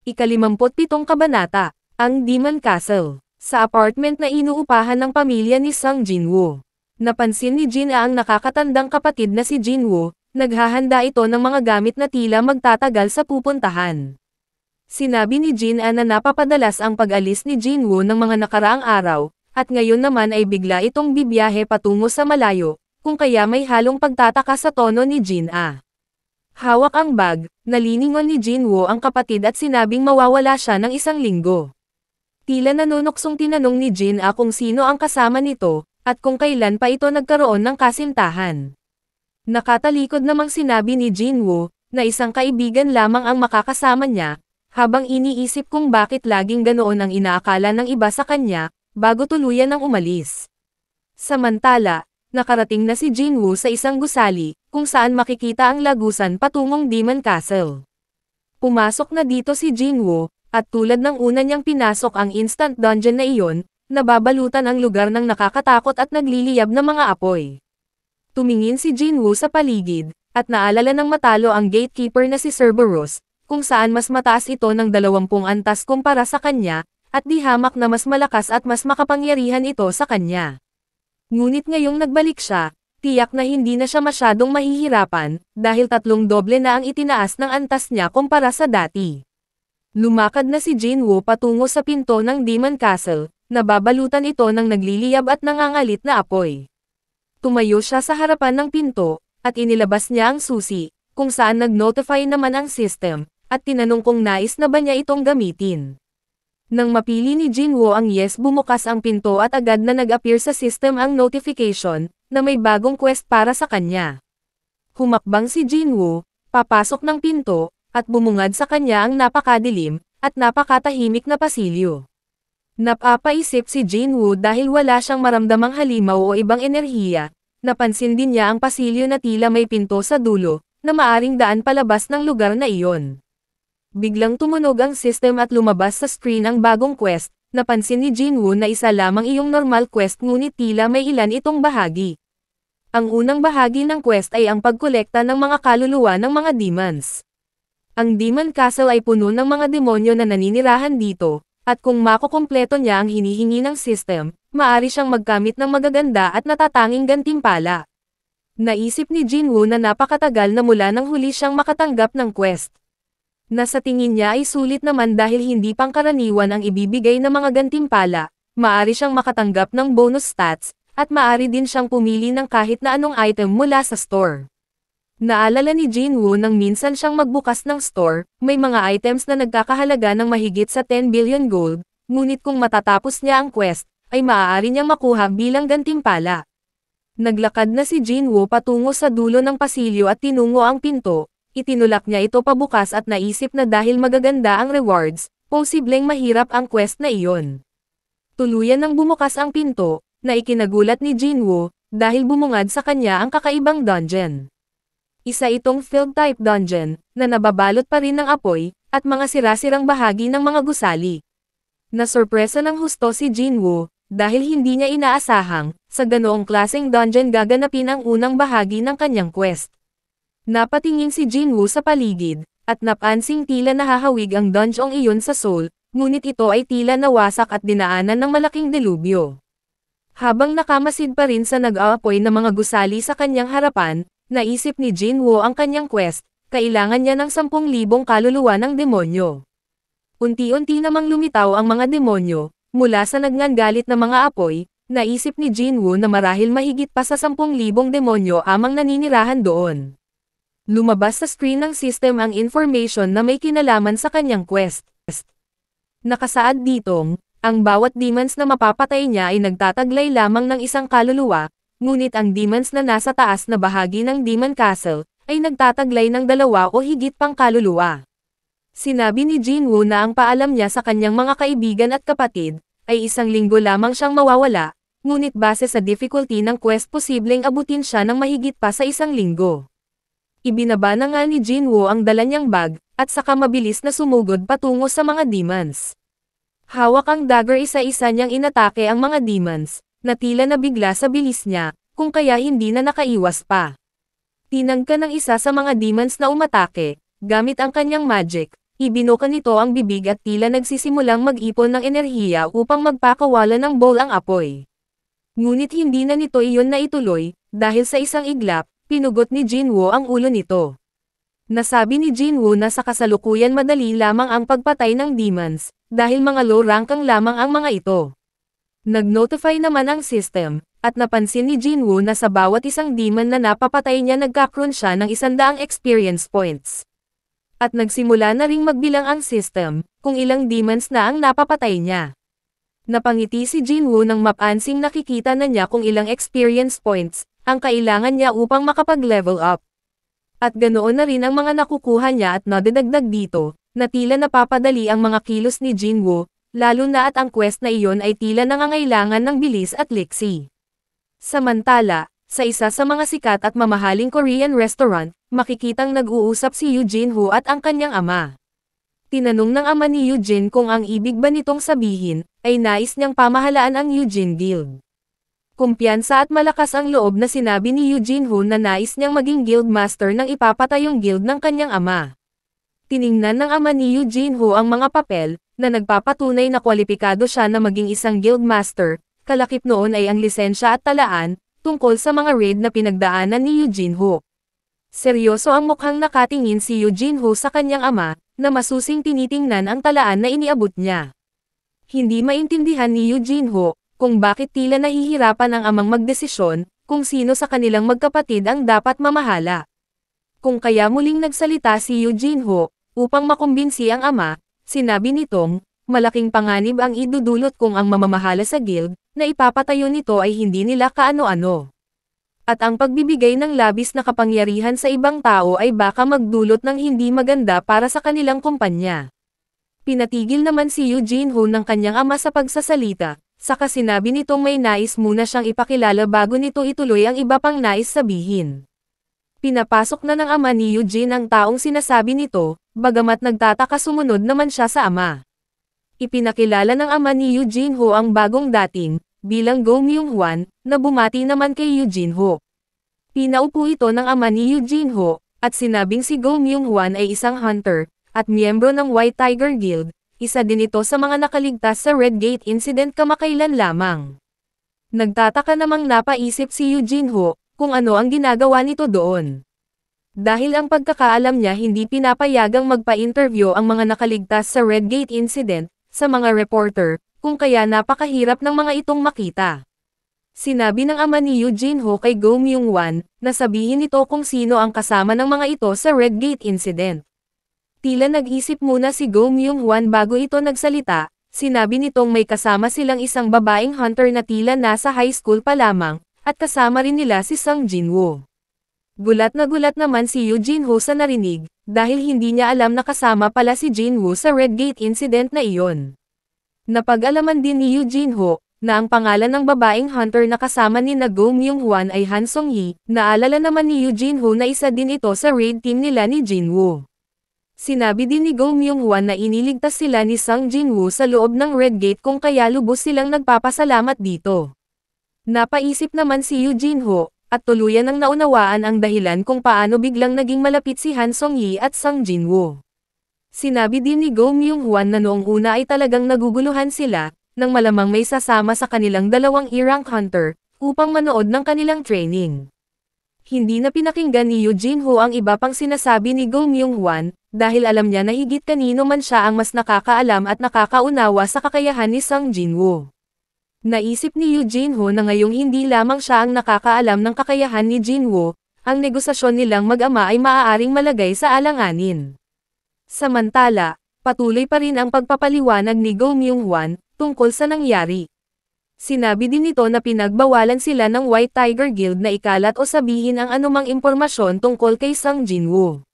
Ika-57 Kabanata, ang Demon Castle. Sa apartment na inuupahan ng pamilya ni Sung Jinwoo. Napansin ni Jin-a ang nakakatandang kapatid na si Jinwoo, naghahanda ito ng mga gamit na tila magtatagal sa pupuntahan. Sinabi ni Jin-a na napapadalas ang pag-alis ni Jinwoo ng mga nakaraang araw, at ngayon naman ay bigla itong bibiyahe patungo sa malayo, kung kaya may halong pagtataka sa tono ni Jin-a. Hawak ang bag, naliningon ni Jinwoo ang kapatid at sinabing mawawala siya ng 1 linggo. Tila nanunuksong tinanong ni Jin-a kung sino ang kasama nito, at kung kailan pa ito nagkaroon ng kasintahan. Nakatalikod namang sinabi ni Jinwoo, na isang kaibigan lamang ang makakasama niya, habang iniisip kung bakit laging ganoon ang inaakala ng iba sa kanya, bago tuluyan ng umalis. Samantala, nakarating na si Jinwoo sa isang gusali, kung saan makikita ang lagusan patungong Demon Castle. Pumasok na dito si Jinwoo, at tulad ng una niyang pinasok ang instant dungeon na iyon, nababalutan ang lugar ng nakakatakot at nagliliyab na mga apoy. Tumingin si Jinwoo sa paligid, at naalala ng matalo ang gatekeeper na si Cerberus, kung saan mas mataas ito ng 20 antas kumpara sa kanya, at di hamak na mas malakas at mas makapangyarihan ito sa kanya. Ngunit ngayong nagbalik siya, tiyak na hindi na siya masyadong mahihirapan, dahil 3 doble na ang itinaas ng antas niya kumpara sa dati. Lumakad na si Jinwoo patungo sa pinto ng Demon Castle, nababalutan ito ng nagliliyab at nangangalit na apoy. Tumayo siya sa harapan ng pinto, at inilabas niya ang susi, kung saan nag-notify naman ang system, at tinanong kung nais na ba niya itong gamitin. Nang mapili ni Jinwoo ang yes, bumukas ang pinto at agad na nag-appear sa system ang notification, na may bagong quest para sa kanya. Humakbang si Jinwoo, papasok ng pinto, at bumungad sa kanya ang napakadilim, at napakatahimik na pasilyo. Napapaisip si Jinwoo dahil wala siyang maramdamang halimaw o ibang enerhiya, napansin din niya ang pasilyo na tila may pinto sa dulo, na maaring daan palabas ng lugar na iyon. Biglang tumunog ang system at lumabas sa screen ang bagong quest, napansin ni Jinwoo na isa lamang iyong normal quest ngunit tila may ilan itong bahagi. Ang unang bahagi ng quest ay ang pagkolekta ng mga kaluluwa ng mga demons. Ang Demon Castle ay puno ng mga demonyo na naninirahan dito, at kung makukumpleto niya ang hinihingi ng system, maaari siyang magkamit ng magaganda at natatanging gantimpala. Naisip ni Jinwoo na napakatagal na mula nang huli siyang makatanggap ng quest. Nasa tingin niya ay sulit naman dahil hindi pangkaraniwan ang ibibigay na mga gantimpala, maaari siyang makatanggap ng bonus stats, at maaari din siyang pumili ng kahit na anong item mula sa store. Naalala ni Jinwoo nang minsan siyang magbukas ng store, may mga items na nagkakahalaga ng mahigit sa 10 billion gold, ngunit kung matatapos niya ang quest, ay maaari niyang makuha bilang gantimpala. Naglakad na si Jinwoo patungo sa dulo ng pasilyo at tinungo ang pinto. Itinulak niya ito pabukas at naisip na dahil magaganda ang rewards, posibleng mahirap ang quest na iyon. Tuluyan nang bumukas ang pinto, na ikinagulat ni Jinwoo, dahil bumungad sa kanya ang kakaibang dungeon. Isa itong field-type dungeon, na nababalot pa rin ng apoy, at mga sira-sirang bahagi ng mga gusali. Nasurpresa ng husto si Jinwoo, dahil hindi niya inaasahang, sa ganoong klaseng dungeon gaganapin ang unang bahagi ng kanyang quest. Napatingin si Jinwoo sa paligid, at napansing tila nahahawig ang dungeong iyon sa soul, ngunit ito ay tila nawasak at dinaanan ng malaking delubyo. Habang nakamasid pa rin sa nag-aapoy na mga gusali sa kanyang harapan, naisip ni Jinwoo ang kanyang quest, kailangan niya ng 10,000 kaluluwa ng demonyo. Unti-unti namang lumitaw ang mga demonyo, mula sa nagngangalit na mga apoy, naisip ni Jinwoo na marahil mahigit pa sa 10,000 demonyo amang naninirahan doon. Lumabas sa screen ng system ang information na may kinalaman sa kanyang quest. Nakasaad ditong, ang bawat demons na mapapatay niya ay nagtataglay lamang ng 1 kaluluwa, ngunit ang demons na nasa taas na bahagi ng Demon Castle, ay nagtataglay ng 2 o higit pang kaluluwa. Sinabi ni Jinwoo na ang paalam niya sa kanyang mga kaibigan at kapatid, ay 1 linggo lamang siyang mawawala, ngunit base sa difficulty ng quest posibleng abutin siya ng mahigit pa sa 1 linggo. Ibinaba na nga ni Jinwoo ang dala niyang bag, at saka mabilis na sumugod patungo sa mga demons. Hawak ang dagger, isa-isa niyang inatake ang mga demons, na tila nabigla sa bilis niya, kung kaya hindi na nakaiwas pa. Tinangka ng isa sa mga demons na umatake, gamit ang kanyang magic, ibinuka nito ang bibig at tila nagsisimulang mag-ipon ng enerhiya upang magpakawala ng bowl ang apoy. Ngunit hindi na nito iyon na ituloy, dahil sa isang iglap, pinugot ni Jinwoo ang ulo nito. Nasabi ni Jinwoo na sa kasalukuyan madali lamang ang pagpatay ng demons, dahil mga low rank lamang ang mga ito. Nag-notify naman ang system, at napansin ni Jinwoo na sa bawat isang demon na napapatay niya nagkakaroon siya ng 100 experience points. At nagsimula na ring magbilang ang system, kung ilang demons na ang napapatay niya. Napangiti si Jinwoo nang mapansing nakikita na niya kung ilang experience points ang kailangan niya upang makapag-level up. At ganoon na rin ang mga nakukuha niya at nadadagdag dito, na tila napapadali ang mga kilos ni Jinwoo, lalo na at ang quest na iyon ay tila nangangailangan ng bilis at liksi. Samantala, sa isa sa mga sikat at mamahaling Korean restaurant, makikitang nag-uusap si Yoo-jinho at ang kanyang ama. Tinanong ng ama ni Yoo-jin kung ang ibig ba nitong sabihin, ay nais niyang pamahalaan ang Yoo-jin Guild. Kumpiyansa at malakas ang loob na sinabi ni Yoo-jinho na nais niyang maging guild master nang ipapatay yung guild ng kanyang ama. Tiningnan ng ama ni Yoo-jinho ang mga papel, na nagpapatunay na kwalipikado siya na maging isang guild master, kalakip noon ay ang lisensya at talaan, tungkol sa mga raid na pinagdaanan ni Yoo-jinho. Seryoso ang mukhang nakatingin si Yoo-jinho sa kanyang ama, na masusing tinitingnan ang talaan na iniabot niya. Hindi maintindihan ni Yoo-jinho, kung bakit tila nahihirapan ang amang magdesisyon, kung sino sa kanilang magkapatid ang dapat mamahala. Kung kaya muling nagsalita si Yoo-jinho, upang makumbinsi ang ama, sinabi nitong, malaking panganib ang idudulot kung ang mamamahala sa guild, na ipapatayo nito ay hindi nila kaano-ano. At ang pagbibigay ng labis na kapangyarihan sa ibang tao ay baka magdulot ng hindi maganda para sa kanilang kumpanya. Pinatigil naman si Yoo-jinho ng kanyang ama sa pagsasalita, saka sinabi nitong may nais muna siyang ipakilala bago nito ituloy ang iba pang nais sabihin. Pinapasok na ng ama ni Yoo-jin ang taong sinasabi nito, bagamat nagtataka sumunod naman siya sa ama. Ipinakilala ng ama ni Yoo-jinho ang bagong dating, bilang Go Myung-hwan, na bumati naman kay Yoo-jinho. Pinaupo ito ng ama ni Yoo-jinho, at sinabing si Go Myung-hwan ay isang hunter, at miyembro ng White Tiger Guild, isa din ito sa mga nakaligtas sa Red Gate Incident kamakailan lamang. Nagtataka namang napaisip si Yoo-jinho, kung ano ang ginagawa nito doon. Dahil ang pagkakaalam niya hindi pinapayagang magpa-interview ang mga nakaligtas sa Red Gate Incident, sa mga reporter, kung kaya napakahirap ng mga itong makita. Sinabi ng ama ni Yoo-jinho kay Go Myung-hwan, na sabihin nito kung sino ang kasama ng mga ito sa Red Gate Incident. Tila nag-isip muna si Go Myung-hwan bago ito nagsalita, sinabi nitong may kasama silang isang babaeng hunter na tila nasa high school pa lamang, at kasama rin nila si Sung Jinwoo. Gulat na gulat naman si Yoo-jinho sa narinig, dahil hindi niya alam na kasama pala si Jinwoo sa Red Gate Incident na iyon. Napag-alaman din ni Yoo-jinho, na ang pangalan ng babaeng hunter na kasama ni Go Myung-hwan ay Han Sung-hee, naalala naman ni Yoo-jinho na isa din ito sa raid team nila ni Jinwoo. Sinabi din ni Go Myung-hwan na iniligtas sila ni Sung Jinwoo sa loob ng Red Gate kung kaya lubos silang nagpapasalamat dito. Napaisip naman si Yoo-jinho, at tuluyan ng naunawaan ang dahilan kung paano biglang naging malapit si Han Sung-hee at Sung Jinwoo. Sinabi din ni Go Myung-hwan na noong una ay talagang naguguluhan sila, nang malamang may sasama sa kanilang dalawang E-rank hunter, upang manood ng kanilang training. Hindi na pinakinggan ni Yoo-jinho ang iba pang sinasabi ni Go Myung-hwan, dahil alam niya na higit kanino man siya ang mas nakakaalam at nakakaunawa sa kakayahan ni Sung Jinwoo. Naisip ni Yoo-jinho na ngayong hindi lamang siya ang nakakaalam ng kakayahan ni Jinwoo, ang negosasyon nilang mag-ama ay maaaring malagay sa alanganin. Samantala, patuloy pa rin ang pagpapaliwanag ni Go Myung-hwan, tungkol sa nangyari. Sinabi din nito na pinagbawalan sila ng White Tiger Guild na ikalat o sabihin ang anumang impormasyon tungkol kay Sung Jinwoo.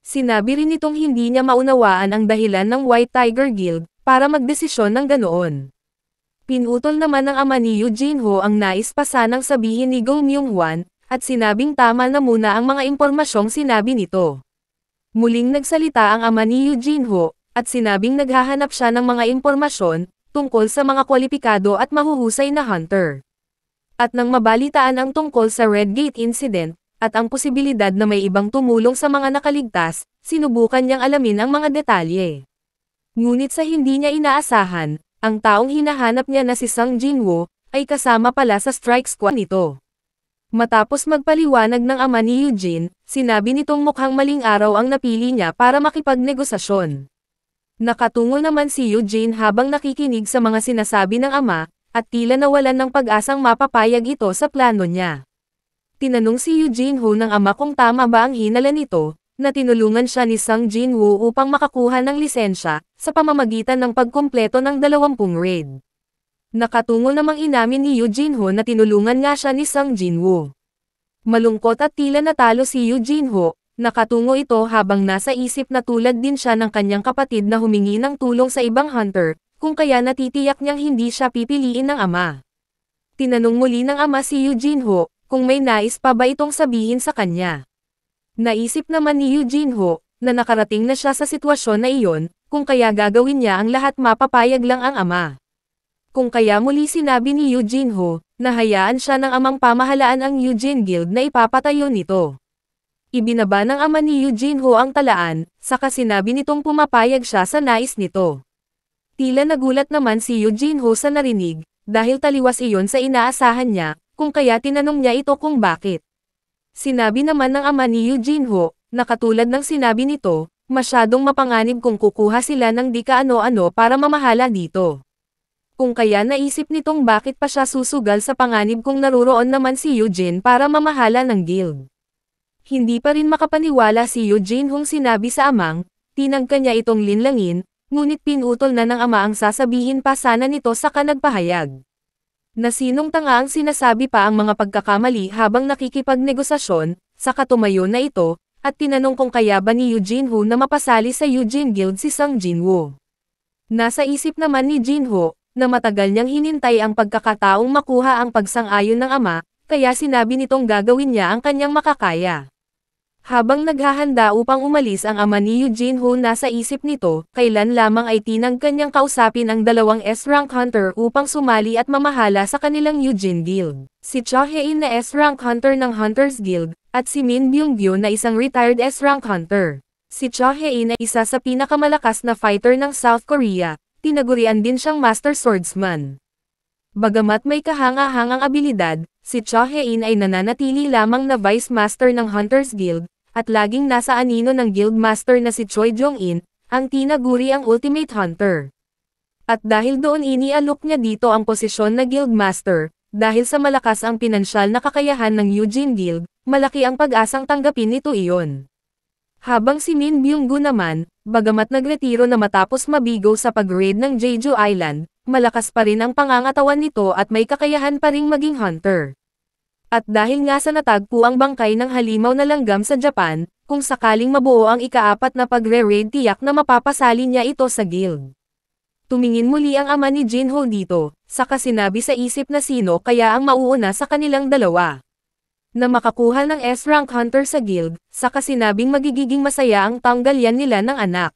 Sinabi rin nitong hindi niya maunawaan ang dahilan ng White Tiger Guild, para magdesisyon ng ganoon. Pinutol naman ng ama ni Yoo-jinho ang nais pa sanang sabihin ni Go Myung-hwan, at sinabing tama na muna ang mga impormasyong sinabi nito. Muling nagsalita ang ama ni Yoo-jinho, at sinabing naghahanap siya ng mga impormasyon, tungkol sa mga kwalipikado at mahuhusay na hunter. At nang mabalitaan ang tungkol sa Red Gate Incident, at ang posibilidad na may ibang tumulong sa mga nakaligtas, sinubukan niyang alamin ang mga detalye. Ngunit sa hindi niya inaasahan, ang taong hinahanap niya na si Sung Jinwoo, ay kasama pala sa strike squad nito. Matapos magpaliwanag ng ama ni Eugene, sinabi nitong mukhang maling araw ang napili niya para makipagnegosasyon. Nakatungo naman si Eugene habang nakikinig sa mga sinasabi ng ama, at tila nawalan ng pag-asang mapapayag ito sa plano niya. Tinanong si Eugene Ho ng ama kung tama ba ang hinala nito, na tinulungan siya ni Sung Jinwoo upang makakuha ng lisensya, sa pamamagitan ng pagkumpleto ng 20 raid. Nakatungo namang inamin ni Eugene Ho na tinulungan nga siya ni Sung Jinwoo. Malungkot at tila natalo si Eugene Ho, nakatungo ito habang nasa isip na tulad din siya ng kanyang kapatid na humingi ng tulong sa ibang hunter, kung kaya natitiyak niyang hindi siya pipiliin ng ama. Tinanong muli ng ama si Eugene Ho, kung may nais pa ba itong sabihin sa kanya. Naisip naman ni Eugene Ho, na nakarating na siya sa sitwasyon na iyon, kung kaya gagawin niya ang lahat mapapayag lang ang ama. Kung kaya muli sinabi ni Eugene Ho, na hayaan siya ng amang pamahalaan ang Eugene Guild na ipapatayo nito. Ibinaba ng ama ni Eugene Ho ang talaan, saka sinabi nitong pumapayag siya sa nais nito. Tila nagulat naman si Eugene Ho sa narinig, dahil taliwas iyon sa inaasahan niya, kung kaya tinanong niya ito kung bakit. Sinabi naman ng ama ni Eugene Ho, na katulad ng sinabi nito, masyadong mapanganib kung kukuha sila ng di kaano-ano para mamahala dito. Kung kaya naisip nitong bakit pa siya susugal sa panganib kung naruroon naman si Eugene para mamahala ng guild. Hindi pa rin makapaniwala si Eugene Hong sinabi sa amang, tinangka niya itong linlangin, ngunit pinutol na ng ama ang sasabihin pa sana nito saka nagpahayag. Na sinong tanga ang sinasabi pa ang mga pagkakamali habang nakikipagnegosasyon, saka tumayo na ito, at tinanong kung kaya ba ni Eugene Ho na mapasali sa Eugene Guild si Sung Jinwoo. Nasa isip naman ni Jin Ho, na matagal niyang hinintay ang pagkakataong makuha ang pagsang-ayon ng ama, kaya sinabi nitong gagawin niya ang kanyang makakaya. Habang naghahanda upang umalis ang ama ni Eugene Ho nasa isip nito, kailan lamang ay tinang kanyang kausapin ang dalawang S-rank hunter upang sumali at mamahala sa kanilang Eugene Guild. Si Cho Hae-in na S-rank hunter ng Hunters Guild, at si Min Byung-gyo na isang retired S-rank hunter. Si Cho Hae-in ay isa sa pinakamalakas na fighter ng South Korea, tinagurian din siyang Master Swordsman. Bagamat may kahanga-hangang abilidad, si Cho Hae-in ay nananatili lamang na Vice Master ng Hunters Guild, at laging nasa anino ng Guild Master na si Choi Jong-in, ang tinaguri ang Ultimate Hunter. At dahil doon inialok niya dito ang posisyon na Guild Master, dahil sa malakas ang pinansyal na kakayahan ng Eugene Guild, malaki ang pag-asang tanggapin nito iyon. Habang si Min Byung-gu naman, bagamat nagretiro na matapos mabigo sa pag-raid ng Jeju Island, malakas pa rin ang pangangatawan nito at may kakayahan pa ring maging hunter. At dahil nga sa natagpo ang bangkay ng halimaw na langgam sa Japan, kung sakaling mabuo ang ika-4 na pagre-raid tiyak na mapapasali niya ito sa guild. Tumingin muli ang ama ni Jin Ho dito, saka sinabi sa isip na sino kaya ang mauuna sa kanilang dalawa. Na makakuha ng S-rank hunter sa guild, saka sinabing magiging masaya ang tanggalyan nila ng anak.